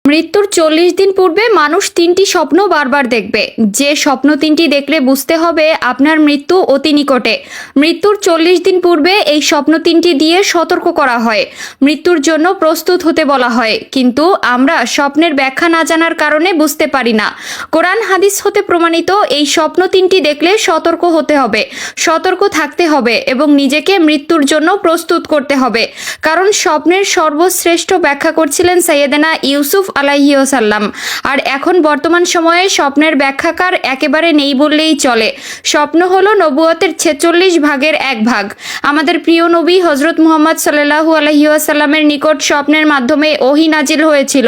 মৃত্যুর 40 দিন পূর্বে মানুষ 3টি স্বপ্ন বারবার দেখবে। যে স্বপ্ন 3টি দেখলে বুঝতে হবে আপনার মৃত্যু অতি নিকটে। মৃত্যুর 40 দিন পূর্বে এই স্বপ্ন 3টি দিয়ে সতর্ক করা হয়, মৃত্যুর জন্য প্রস্তুত হতে বলা হয়। কিন্তু আমরা স্বপ্নের ব্যাখ্যা না জানার কারণে বুঝতে পারি না। কোরআন হাদিস হতে প্রমাণিত এই স্বপ্ন 3টি দেখলে সতর্ক হতে হবে, সতর্ক থাকতে হবে এবং নিজেকে মৃত্যুর জন্য প্রস্তুত করতে হবে। কারণ স্বপ্নের সর্বশ্রেষ্ঠ ব্যাখ্যা করছিলেন সাইয়েদেনা ইউসুফ আলাইহিস সালাম। আর এখন বর্তমান সময়ে স্বপ্নের ব্যাখ্যাকার একেবারে নেই বললেই চলে। স্বপ্ন হলো নবুয়তের 46 ভাগের 1 ভাগ। আমাদের প্রিয় নবী হযরত মুহাম্মদ সাল্লাল্লাহু আলাইহি ওয়াসাল্লামের নিকট স্বপ্নের মাধ্যমে ওহী নাজিল হয়েছিল।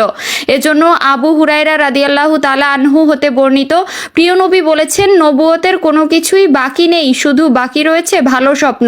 এজন্য আবু হুরায়রা রাদিয়াল্লাহু তাআলা আনহু হতে বর্ণিত, প্রিয় নবী বলেছেন, নবুয়তের কোনো কিছুই বাকি নেই, শুধু বাকি রয়েছে ভালো স্বপ্ন।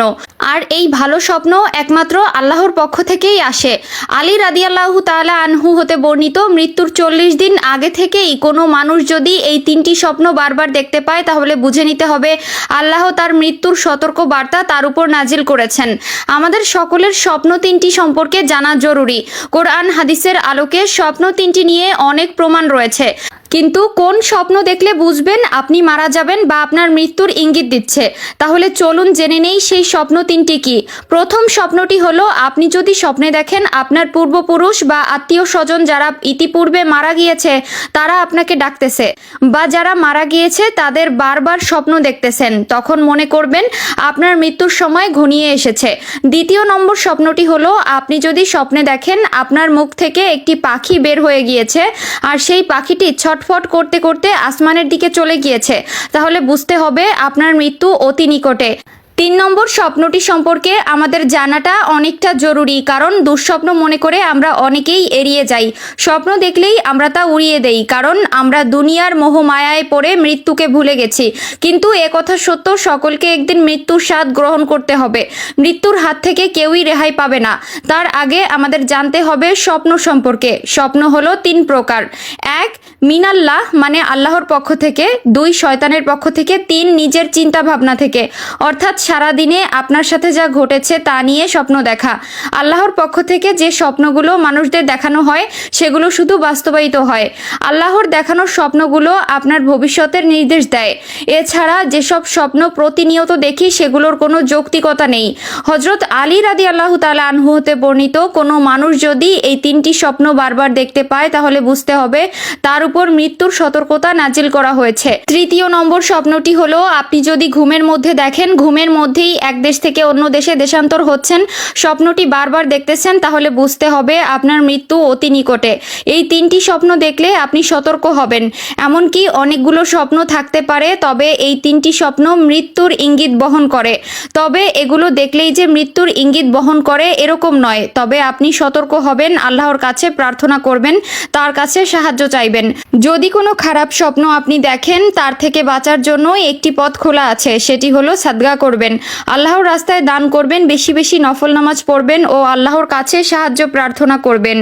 আর এই ভালো স্বপ্ন একমাত্র আল্লাহর পক্ষ থেকেই আসে। আলী রাদিয়াল্লাহু তাআলা আনহু হতে বর্ণিত, মৃত্যুর 40 দিন আগে থেকেই কোনো মানুষ যদি এই 3টি স্বপ্ন বারবার দেখতে পায় তাহলে বুঝে নিতে হবে আল্লাহ তার মৃত্যুর সতর্ক বার্তা তার উপর নাজিল করেছেন। আমাদের সকলের স্বপ্ন 3টি সম্পর্কে জানা জরুরি। কোরআন হাদিসের আলোকে স্বপ্ন 3টি নিয়ে অনেক প্রমাণ রয়েছে। কিন্তু কোন স্বপ্ন দেখলে বুঝবেন আপনি মারা যাবেন বা আপনার মৃত্যুর ইঙ্গিত দিচ্ছে? তাহলে চলুন জেনে নেই সেই স্বপ্ন 3টি কি। প্রথম স্বপ্নটি হলো, আপনি যদি স্বপ্নে দেখেন আপনার পূর্বপুরুষ বা আত্মীয় স্বজন যারা ইতিপূর্বে মারা গিয়েছে তারা আপনাকে ডাকতেছে, বা যারা মারা গিয়েছে তাদের বারবার স্বপ্ন দেখতেছেন, তখন মনে করবেন আপনার মৃত্যুর সময় ঘনিয়ে এসেছে। দ্বিতীয় নম্বর স্বপ্নটি হলো, আপনি যদি স্বপ্নে দেখেন আপনার মুখ থেকে একটি পাখি বের হয়ে গিয়েছে আর সেই পাখিটি ছটফট করতে করতে আসমানের দিকে চলে গিয়েছে, তাহলে বুঝতে হবে আপনার মৃত্যু অতি নিকটে। 3 নম্বর স্বপ্নটি সম্পর্কে আমাদের জানাটা অনেকটা জরুরি, কারণ দুঃস্বপ্ন মনে করে আমরা অনেকেই এড়িয়ে যাই। স্বপ্ন দেখলেই আমরা তা উড়িয়ে দেই, কারণ আমরা দুনিয়ার মোহমায়ায় পড়ে মৃত্যুকে ভুলে গেছি। কিন্তু একথা সত্য, সকলকে একদিন মৃত্যুর স্বাদ গ্রহণ করতে হবে। মৃত্যুর হাত থেকে কেউই রেহাই পাবে না। তার আগে আমাদের জানতে হবে স্বপ্ন সম্পর্কে। স্বপ্ন হলো 3 প্রকার। 1 মিনাল্লাহ, মানে আল্লাহর পক্ষ থেকে। 2 শয়তানের পক্ষ থেকে। 3 নিজের চিন্তা ভাবনা থেকে, অর্থাৎ সারাদিনে আপনার সাথে যা ঘটেছে তা নিয়ে স্বপ্ন দেখা। আল্লাহর পক্ষ থেকে যে স্বপ্নগুলো মানুষদের দেখানো হয় সেগুলো শুধু বাস্তবায়িত হয়। আল্লাহর দেখানো স্বপ্নগুলো আপনার ভবিষ্যতের নির্দেশ দেয়। এছাড়া যেসব স্বপ্ন প্রতিনিয়ত দেখি সেগুলোর কোনো যৌক্তিকতা নেই। হযরত আলী রাদিয়াল্লাহু তাআলা আনহু হতে বর্ণিত, কোনো মানুষ যদি এই 3টি স্বপ্ন বারবার দেখতে পায় তাহলে বুঝতে হবে তার উপর মৃত্যুর সতর্কতা নাজিল করা হয়েছে। তৃতীয় নম্বর স্বপ্নটি হলো, আপনি যদি ঘুমের মধ্যে দেখেন ঘুমের মধ্যেই এক দেশ থেকে অন্য দেশে দেশান্তর হচ্ছেন, স্বপ্নটি বারবার দেখতেছেন, তাহলে বুঝতে হবে আপনার মৃত্যু অতি নিকটে। এই 3টি স্বপ্ন দেখলে আপনি সতর্ক হবেন। এমনকি অনেকগুলো স্বপ্ন থাকতে পারে, তবে এই 3টি স্বপ্ন মৃত্যুর ইঙ্গিত বহন করে। তবে এগুলো দেখলেই যে মৃত্যুর ইঙ্গিত বহন করে এরকম নয়। তবে আপনি সতর্ক হবেন, আল্লাহর কাছে প্রার্থনা করবেন, তার কাছে সাহায্য চাইবেন। যদি কোনো খারাপ স্বপ্ন আপনি দেখেন, তার থেকে বাঁচার জন্য একটি পথ খোলা আছে, সেটি হলো সাদকা করবেন, আল্লাহর রাস্তায় দান করবেন, বেশি বেশি নফল নামাজ পড়বেন ও আল্লাহর কাছে সাহায্য প্রার্থনা করবেন।